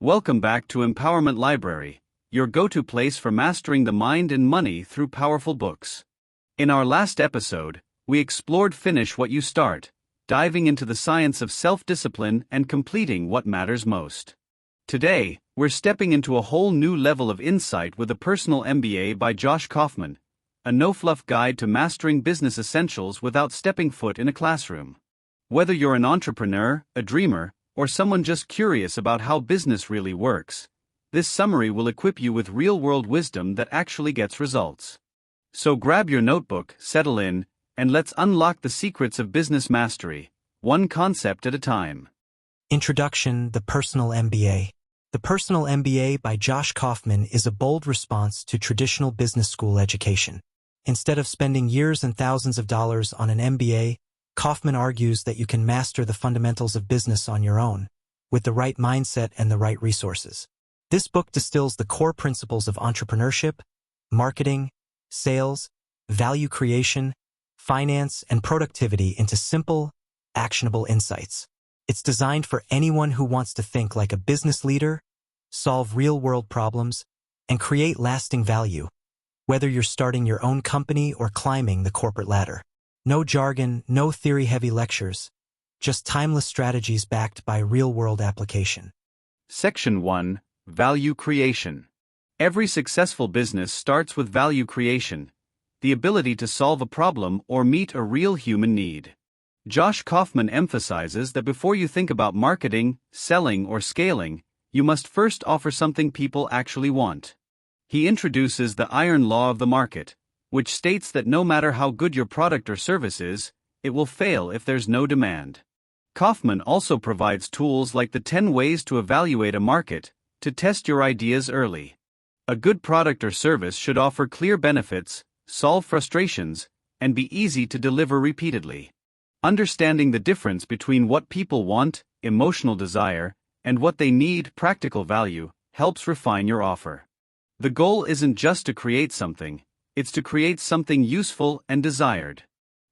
Welcome back to Empowerment Library, your go-to place for mastering the mind and money through powerful books. In our last episode, we explored Finish What You Start, diving into the science of self-discipline and completing what matters most. Today, we're stepping into a whole new level of insight with the Personal MBA by Josh Kaufman, a no-fluff guide to mastering business essentials without stepping foot in a classroom. Whether you're an entrepreneur, a dreamer, or someone just curious about how business really works, this summary will equip you with real-world wisdom that actually gets results. So grab your notebook, settle in, and let's unlock the secrets of business mastery, one concept at a time. Introduction: The Personal MBA. The Personal MBA by Josh Kaufman is a bold response to traditional business school education. Instead of spending years and thousands of dollars on an MBA, Kaufman argues that you can master the fundamentals of business on your own, with the right mindset and the right resources. This book distills the core principles of entrepreneurship, marketing, sales, value creation, finance, and productivity into simple, actionable insights. It's designed for anyone who wants to think like a business leader, solve real-world problems, and create lasting value, whether you're starting your own company or climbing the corporate ladder. No jargon, no theory-heavy lectures, just timeless strategies backed by real-world application. Section 1: Value Creation. Every successful business starts with value creation, the ability to solve a problem or meet a real human need. Josh Kaufman emphasizes that before you think about marketing, selling, or scaling, you must first offer something people actually want. He introduces the iron law of the market, which states that no matter how good your product or service is, it will fail if there's no demand. Kaufman also provides tools like the 10 ways to evaluate a market, to test your ideas early. A good product or service should offer clear benefits, solve frustrations, and be easy to deliver repeatedly. Understanding the difference between what people want, emotional desire, and what they need, practical value, helps refine your offer. The goal isn't just to create something, it's to create something useful and desired.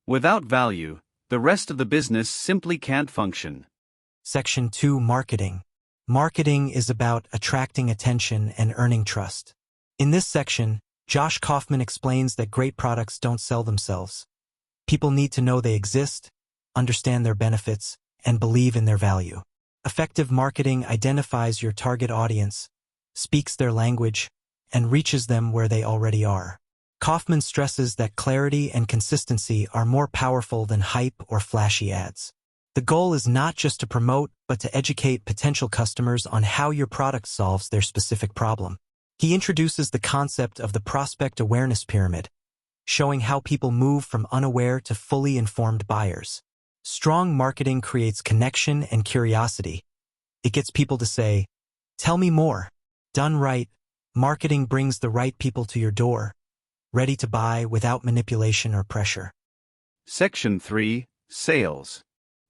Without value, the rest of the business simply can't function. Section 2: Marketing. Marketing is about attracting attention and earning trust. In this section, Josh Kaufman explains that great products don't sell themselves. People need to know they exist, understand their benefits, and believe in their value. Effective marketing identifies your target audience, speaks their language, and reaches them where they already are. Kaufman stresses that clarity and consistency are more powerful than hype or flashy ads. The goal is not just to promote, but to educate potential customers on how your product solves their specific problem. He introduces the concept of the prospect awareness pyramid, showing how people move from unaware to fully informed buyers. Strong marketing creates connection and curiosity. It gets people to say, "Tell me more." Done right, marketing brings the right people to your door, ready to buy without manipulation or pressure. Section 3: Sales.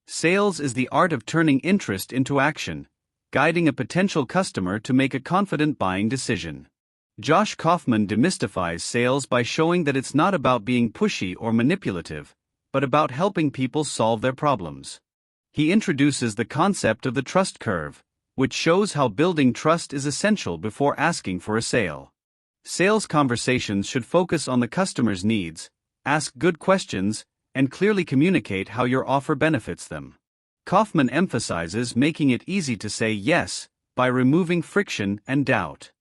Sales is the art of turning interest into action, guiding a potential customer to make a confident buying decision. Josh Kaufman demystifies sales by showing that it's not about being pushy or manipulative, but about helping people solve their problems. He introduces the concept of the trust curve, which shows how building trust is essential before asking for a sale. Sales conversations should focus on the customer's needs, ask good questions, and clearly communicate how your offer benefits them. Kaufman emphasizes making it easy to say yes, by removing friction and doubt.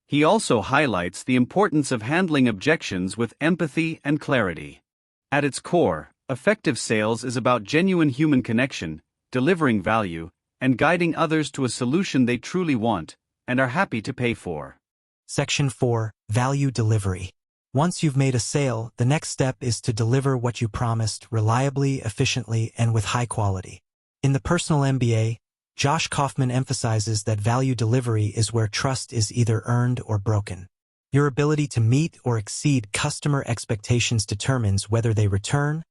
He also highlights the importance of handling objections with empathy and clarity. At its core, effective sales is about genuine human connection, delivering value, and guiding others to a solution they truly want and are happy to pay for. Section 4: Value Delivery. Once you've made a sale, the next step is to deliver what you promised reliably, efficiently, and with high quality. In the Personal MBA, Josh Kaufman emphasizes that value delivery is where trust is either earned or broken. Your ability to meet or exceed customer expectations determines whether they return,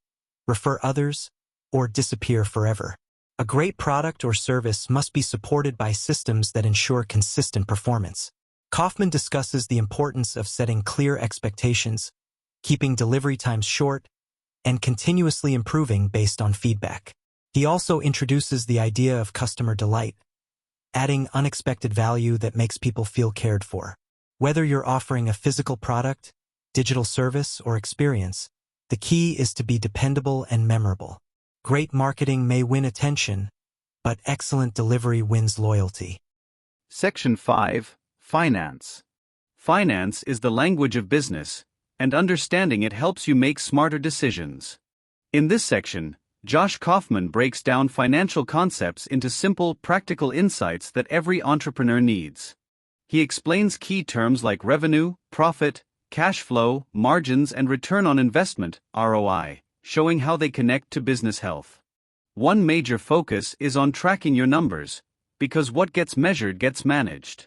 refer others, or disappear forever. A great product or service must be supported by systems that ensure consistent performance. Kaufman discusses the importance of setting clear expectations, keeping delivery times short, and continuously improving based on feedback. He also introduces the idea of customer delight, adding unexpected value that makes people feel cared for. Whether you're offering a physical product, digital service, or experience, the key is to be dependable and memorable. Great marketing may win attention, but excellent delivery wins loyalty. Section 5. Finance. Finance is the language of business, and understanding it helps you make smarter decisions. In this section, Josh Kaufman breaks down financial concepts into simple, practical insights that every entrepreneur needs. He explains key terms like revenue, profit, cash flow, margins, and return on investment, ROI, showing how they connect to business health. One major focus is on tracking your numbers, because what gets measured gets managed.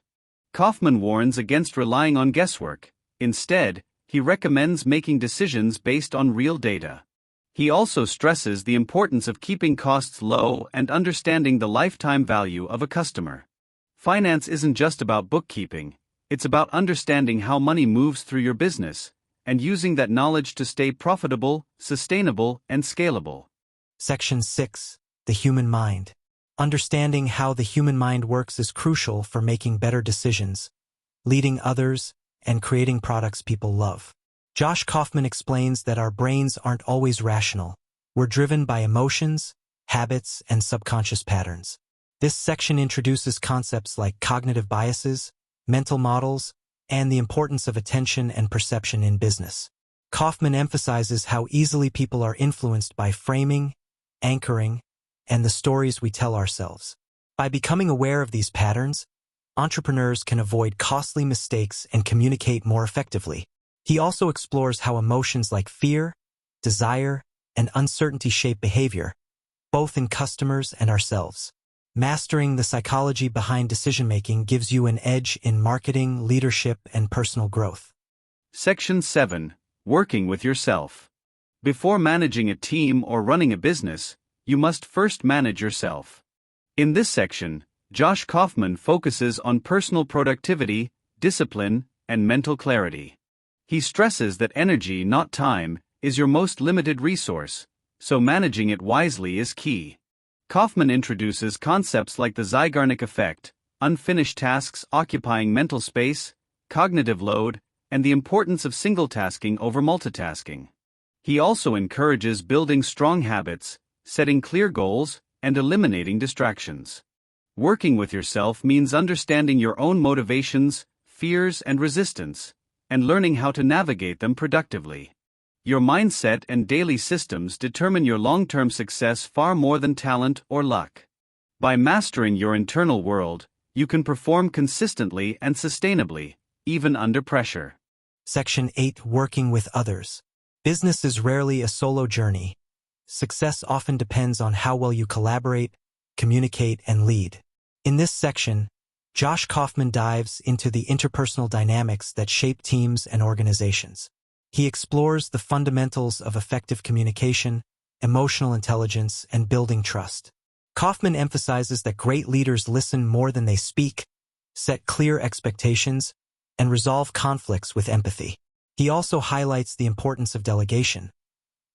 Kaufman warns against relying on guesswork. Instead, he recommends making decisions based on real data. He also stresses the importance of keeping costs low and understanding the lifetime value of a customer. Finance isn't just about bookkeeping, it's about understanding how money moves through your business, and using that knowledge to stay profitable, sustainable, and scalable. Section 6. The human mind. Understanding how the human mind works is crucial for making better decisions, leading others, and creating products people love. Josh Kaufman explains that our brains aren't always rational. We're driven by emotions, habits, and subconscious patterns. This section introduces concepts like cognitive biases, mental models, and the importance of attention and perception in business. Kaufman emphasizes how easily people are influenced by framing, anchoring, and the stories we tell ourselves. By becoming aware of these patterns, entrepreneurs can avoid costly mistakes and communicate more effectively. He also explores how emotions like fear, desire, and uncertainty shape behavior, both in customers and ourselves. Mastering the psychology behind decision-making gives you an edge in marketing, leadership, and personal growth. Section 7. Working with yourself. Before managing a team or running a business, you must first manage yourself. In this section, Josh Kaufman focuses on personal productivity, discipline, and mental clarity. He stresses that energy, not time, is your most limited resource, so managing it wisely is key. Kaufman introduces concepts like the Zeigarnik effect, unfinished tasks occupying mental space, cognitive load, and the importance of single-tasking over multitasking. He also encourages building strong habits, setting clear goals, and eliminating distractions. Working with yourself means understanding your own motivations, fears, and resistance, and learning how to navigate them productively. Your mindset and daily systems determine your long-term success far more than talent or luck. By mastering your internal world, you can perform consistently and sustainably, even under pressure. Section 8. Working with others. Business is rarely a solo journey. Success often depends on how well you collaborate, communicate, and lead. In this section, Josh Kaufman dives into the interpersonal dynamics that shape teams and organizations. He explores the fundamentals of effective communication, emotional intelligence, and building trust. Kaufman emphasizes that great leaders listen more than they speak, set clear expectations, and resolve conflicts with empathy. He also highlights the importance of delegation,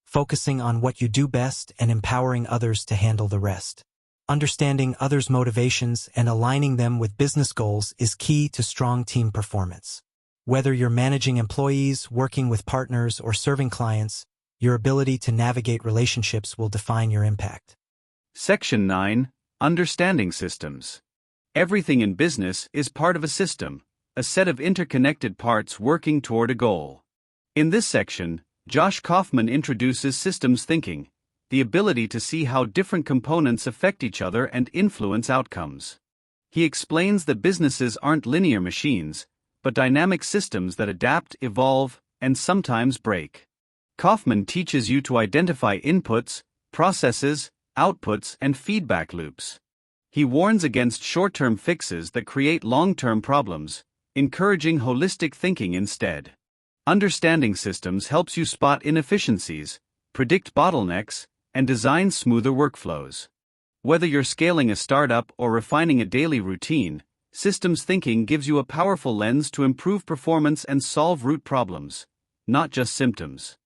focusing on what you do best and empowering others to handle the rest. Understanding others' motivations and aligning them with business goals is key to strong team performance. Whether you're managing employees, working with partners, or serving clients, your ability to navigate relationships will define your impact. Section 9. Understanding systems. Everything in business is part of a system, a set of interconnected parts working toward a goal. In this section, Josh Kaufman introduces systems thinking, the ability to see how different components affect each other and influence outcomes. He explains that businesses aren't linear machines, but dynamic systems that adapt, evolve, and sometimes break. Kaufman teaches you to identify inputs, processes, outputs, and feedback loops. He warns against short-term fixes that create long-term problems, encouraging holistic thinking instead. Understanding systems helps you spot inefficiencies, predict bottlenecks, and design smoother workflows. Whether you're scaling a startup or refining a daily routine, systems thinking gives you a powerful lens to improve performance and solve root problems, not just symptoms.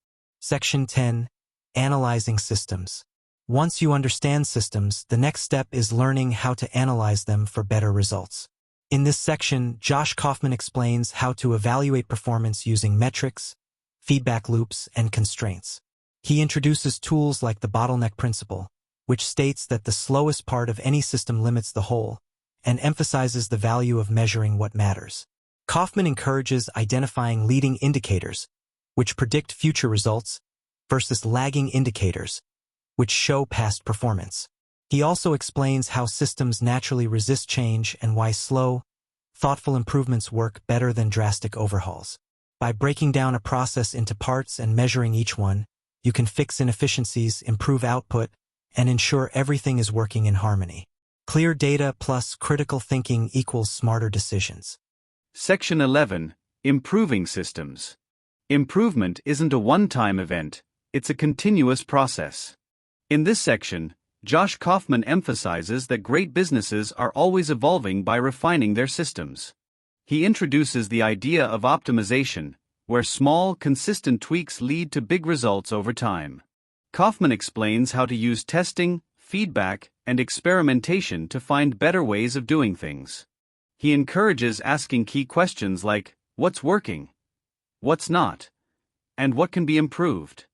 Section 10. Analyzing systems. Once you understand systems, the next step is learning how to analyze them for better results. In this section, Josh Kaufman explains how to evaluate performance using metrics, feedback loops, and constraints. He introduces tools like the bottleneck principle, which states that the slowest part of any system limits the whole, and emphasizes the value of measuring what matters. Kaufman encourages identifying leading indicators, which predict future results, versus lagging indicators, which show past performance. He also explains how systems naturally resist change and why slow, thoughtful improvements work better than drastic overhauls. By breaking down a process into parts and measuring each one, you can fix inefficiencies, improve output, and ensure everything is working in harmony. Clear data plus critical thinking equals smarter decisions. Section 11. Improving systems. Improvement isn't a one-time event, it's a continuous process. In this section, Josh Kaufman emphasizes that great businesses are always evolving by refining their systems. He introduces the idea of optimization, where small, consistent tweaks lead to big results over time. Kaufman explains how to use testing, feedback, and experimentation to find better ways of doing things. He encourages asking key questions like, what's working? What's not? And what can be improved?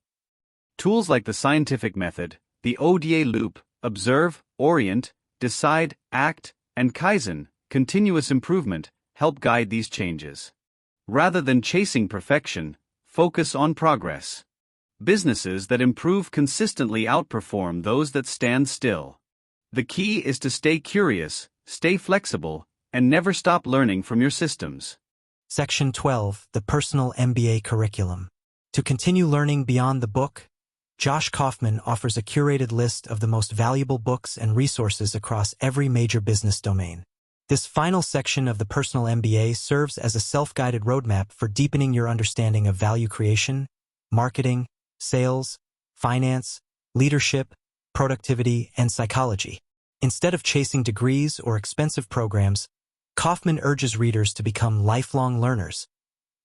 Tools like the scientific method, the ODA loop, observe, orient, decide, act, and Kaizen, continuous improvement, help guide these changes. Rather than chasing perfection, focus on progress. Businesses that improve consistently outperform those that stand still. The key is to stay curious, stay flexible, and never stop learning from your systems. Section 12. The Personal MBA Curriculum. To continue learning beyond the book, Josh Kaufman offers a curated list of the most valuable books and resources across every major business domain. This final section of the Personal MBA serves as a self-guided roadmap for deepening your understanding of value creation, marketing, sales, finance, leadership, productivity, and psychology. Instead of chasing degrees or expensive programs, Kaufman urges readers to become lifelong learners,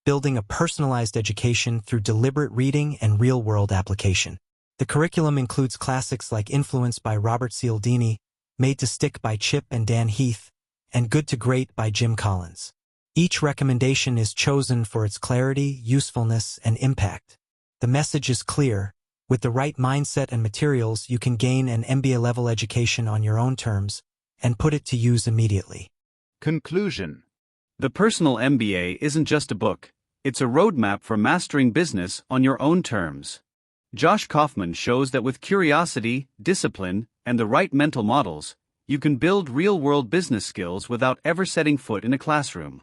building a personalized education through deliberate reading and real-world application. The curriculum includes classics like Influence by Robert Cialdini, Made to Stick by Chip and Dan Heath, and Good to Great by Jim Collins. Each recommendation is chosen for its clarity, usefulness, and impact. The message is clear. With the right mindset and materials, you can gain an MBA-level education on your own terms and put it to use immediately. Conclusion. The Personal MBA isn't just a book, it's a roadmap for mastering business on your own terms. Josh Kaufman shows that with curiosity, discipline, and the right mental models, you can build real-world business skills without ever setting foot in a classroom.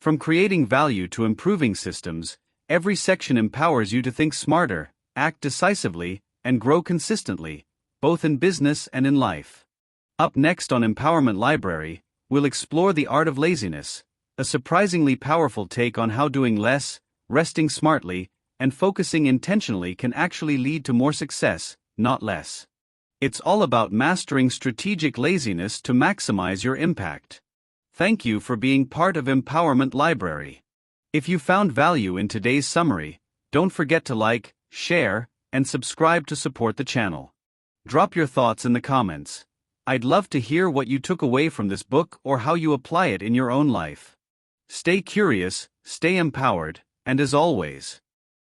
From creating value to improving systems, every section empowers you to think smarter, act decisively, and grow consistently, both in business and in life. Up next on Empowerment Library, we'll explore the art of laziness, a surprisingly powerful take on how doing less, resting smartly, and focusing intentionally can actually lead to more success, not less. It's all about mastering strategic laziness to maximize your impact. Thank you for being part of Empowerment Library. If you found value in today's summary, don't forget to like, share, and subscribe to support the channel. Drop your thoughts in the comments. I'd love to hear what you took away from this book or how you apply it in your own life. Stay curious, stay empowered, and as always,